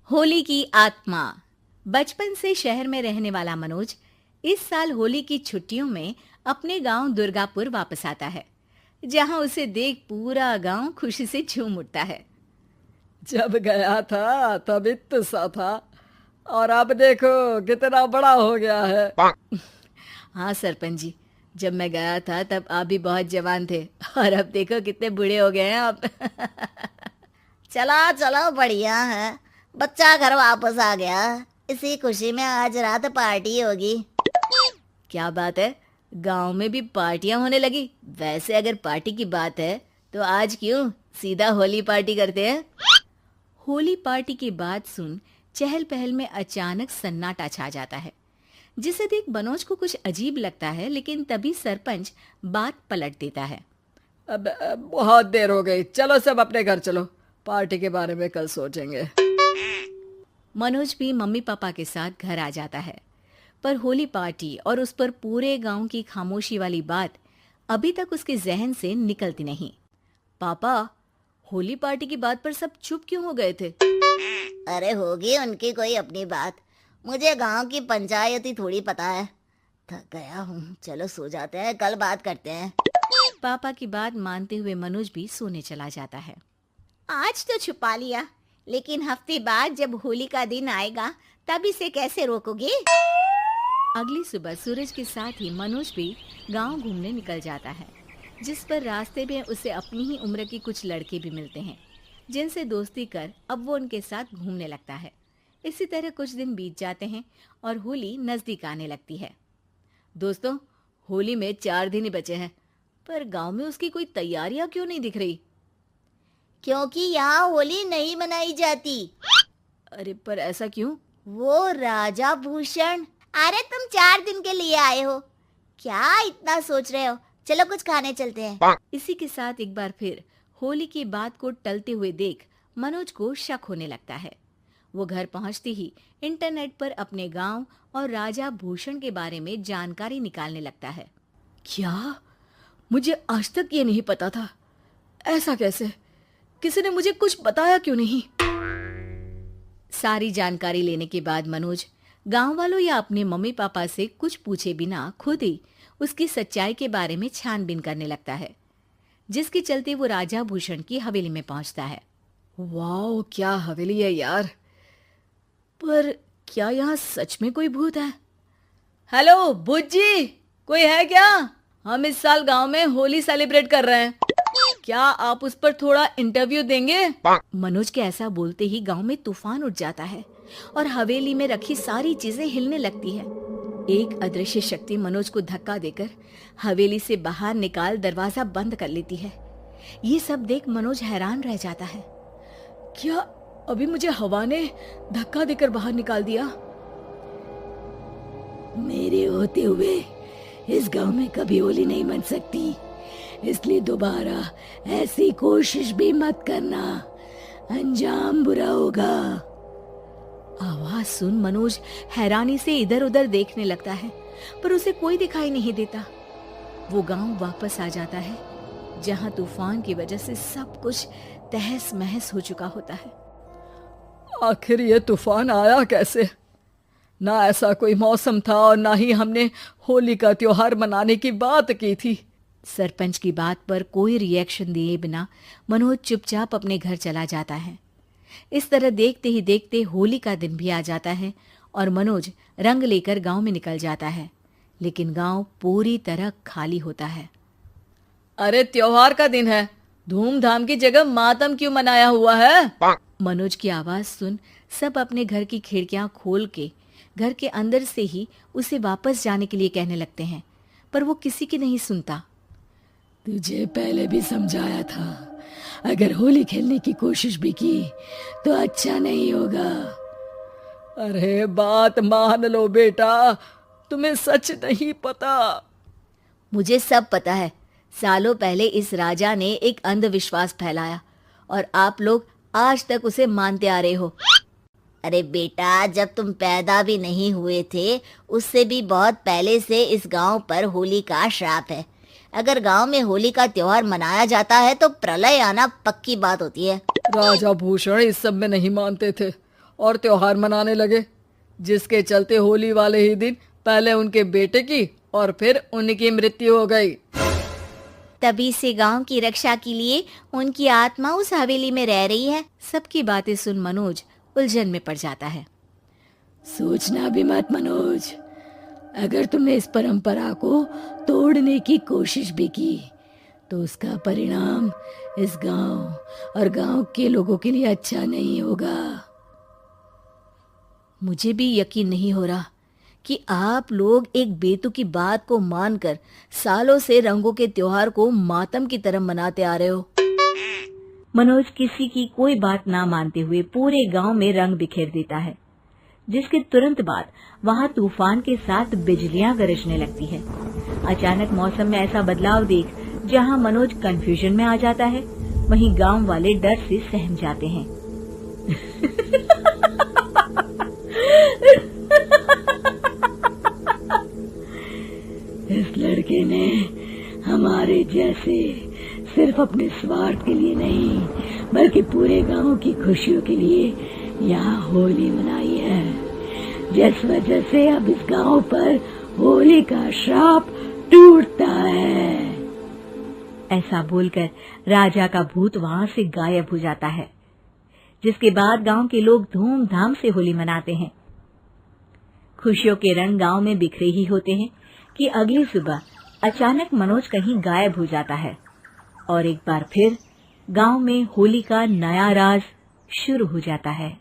होली की आत्मा। बचपन से शहर में रहने वाला मनोज इस साल होली की छुट्टियों में अपने गांव दुर्गापुर वापस आता है, जहां उसे देख पूरा गांव खुशी से झूम उठता है। जब गया था तब इतना सा था और अब देखो कितना बड़ा हो गया है। हाँ सरपंच जी, जब मैं गया था तब आप भी बहुत जवान थे और अब देखो कितने बूढ़े हो गए हैं आप। चलो चलो, बढ़िया है। बच्चा घर वापस आ गया। इसी खुशी में आज रात पार्टी होगी। क्या बात है, गांव में भी पार्टियां होने लगी। वैसे अगर पार्टी की बात है तो आज क्यों सीधा होली पार्टी करते हैं। होली पार्टी की बात सुन चहल पहल में अचानक सन्नाटा छा जाता है, जिसे देख मनोज को कुछ अजीब लगता है, लेकिन तभी सरपंच बात पलट देता है। अब बहुत देर हो गई, चलो सब अपने घर चलो, पार्टी के बारे में कल सोचेंगे। मनोज भी मम्मी पापा के साथ घर आ जाता है, पर होली पार्टी और उस पर पूरे गांव की खामोशी वाली बात अभी तक उसके जहन से निकलती नहीं। पापा, होली पार्टी की बात पर सब चुप क्यों हो गए थे? अरे होगी उनकी कोई अपनी बात। मुझे गांव की पंचायत ही थोड़ी पता है। थक गया हूँ, चलो सो जाते हैं, कल बात करते हैं। पापा की बात मानते हुए मनोज भी सोने चला जाता है। आज तो छुपा लिया, लेकिन हफ्ते बाद जब होली का दिन आएगा तब इसे कैसे रोकोगे? अगली सुबह सूरज के साथ ही मनोज भी गांव घूमने निकल जाता है, जिस पर रास्ते में उसे अपनी ही उम्र के कुछ लड़के भी मिलते हैं, जिनसे दोस्ती कर अब वो उनके साथ घूमने लगता है। इसी तरह कुछ दिन बीत जाते हैं और होली नजदीक आने लगती है। दोस्तों, होली में 4 दिन ही बचे हैं, पर गांव में उसकी कोई तैयारियां क्यों नहीं दिख रही? क्योंकि यहाँ होली नहीं मनाई जाती। अरे पर ऐसा क्यों? वो राजा भूषण। अरे तुम 4 दिन के लिए आए हो, क्या इतना सोच रहे हो? चलो कुछ खाने चलते हैं। इसी के साथ एक बार फिर होली की बात को टलते हुए देख मनोज को शक होने लगता है। वो घर पहुंचते ही इंटरनेट पर अपने गांव और राजा भूषण के बारे में जानकारी निकालने लगता है। क्या? मुझे आज तक ये नहीं पता था। ऐसा कैसे? किसी ने मुझे कुछ बताया क्यों नहीं? सारी जानकारी लेने के बाद मनोज गांव वालों या अपने मम्मी पापा से कुछ पूछे बिना खुद ही उसकी सच्चाई के बारे में छानबीन करने लगता है, जिसके चलते वो राजा भूषण की हवेली में पहुंचता है। वाह, क्या हवेली है यार। पर क्या यहाँ सच में कोई भूत है? हेलो भूत जी, कोई है क्या? हम इस साल गांव में होली सेलिब्रेट कर रहे हैं, क्या आप उस पर थोड़ा इंटरव्यू देंगे? मनोज के ऐसा बोलते ही गांव में तूफान उठ जाता है और हवेली में रखी सारी चीजें हिलने लगती है। एक अदृश्य शक्ति मनोज को धक्का देकर हवेली से बाहर निकाल दरवाजा बंद कर लेती है। ये सब देख मनोज हैरान रह जाता है। क्या अभी मुझे हवा ने धक्का देकर बाहर निकाल दिया? मेरे होते हुए इस गांव में कभी होली नहीं मन सकती, इसलिए दोबारा ऐसी कोशिश भी मत करना, अंजाम बुरा होगा। आवाज सुन मनोज हैरानी से इधर उधर देखने लगता है, पर उसे कोई दिखाई नहीं देता। वो गांव वापस आ जाता है, जहां तूफान की वजह से सब कुछ तहस महस हो चुका होता है। आखिर ये तूफान आया कैसे? ना ऐसा कोई मौसम था और ना ही हमने होली का त्योहार मनाने की बात की थी। सरपंच की बात पर कोई रिएक्शन दिए बिना मनोज चुपचाप अपने घर चला जाता है। इस तरह देखते ही देखते होली का दिन भी आ जाता है और मनोज रंग लेकर गांव में निकल जाता है, लेकिन गांव पूरी तरह खाली होता है। अरे त्योहार का दिन है, धूमधाम की जगह मातम क्यों मनाया हुआ है? मनोज की आवाज सुन सब अपने घर की खिड़कियां खोल के घर के अंदर से ही उसे वापस जाने के लिए कहने लगते हैं, पर वो किसी की नहीं सुनता। तुझे पहले भी समझाया था, अगर होली खेलने की कोशिश भी की तो अच्छा नहीं होगा। अरे बात मान लो बेटा, तुम्हें सच नहीं पता। मुझे सब पता है। सालों पहले इस राजा ने एक अंधविश्वास फैलाया और आप लोग आज तक उसे मानते आ रहे हो। अरे बेटा, जब तुम पैदा भी नहीं हुए थे उससे भी बहुत पहले से इस गांव पर होली का श्राप है। अगर गांव में होली का त्योहार मनाया जाता है तो प्रलय आना पक्की बात होती है। राजा भूषण इस सब में नहीं मानते थे और त्योहार मनाने लगे, जिसके चलते होली वाले ही दिन पहले उनके बेटे की और फिर उनकी मृत्यु हो गई। तभी से गांव की रक्षा के लिए उनकी आत्मा उस हवेली में रह रही है। सबकी बातें सुन मनोज उलझन में पड़ जाता है। सोचना भी मत मनोज, अगर तुमने इस परंपरा को तोड़ने की कोशिश भी की तो उसका परिणाम इस गांव और गांव के लोगों के लिए अच्छा नहीं होगा। मुझे भी यकीन नहीं हो रहा कि आप लोग एक बेतुकी बात को मानकर सालों से रंगों के त्योहार को मातम की तरह मनाते आ रहे हो। मनोज किसी की कोई बात ना मानते हुए पूरे गांव में रंग बिखेर देता है, जिसके तुरंत बाद वहां तूफान के साथ बिजलियां गरजने लगती है। अचानक मौसम में ऐसा बदलाव देख जहां मनोज कंफ्यूजन में आ जाता है, वहीं गांव वाले डर से सहम जाते हैं। इस लड़के ने हमारे जैसे सिर्फ अपने स्वार्थ के लिए नहीं बल्कि पूरे गांव की खुशियों के लिए यहाँ होली मनाई है, जिस वजह से अब इस गांव पर होली का श्राप टूटता है। ऐसा बोलकर राजा का भूत वहां से गायब हो जाता है, जिसके बाद गांव के लोग धूमधाम से होली मनाते हैं। खुशियों के रंग गांव में बिखरे ही होते हैं कि अगली सुबह अचानक मनोज कहीं गायब हो जाता है और एक बार फिर गांव में होली का नया राज शुरू हो जाता है।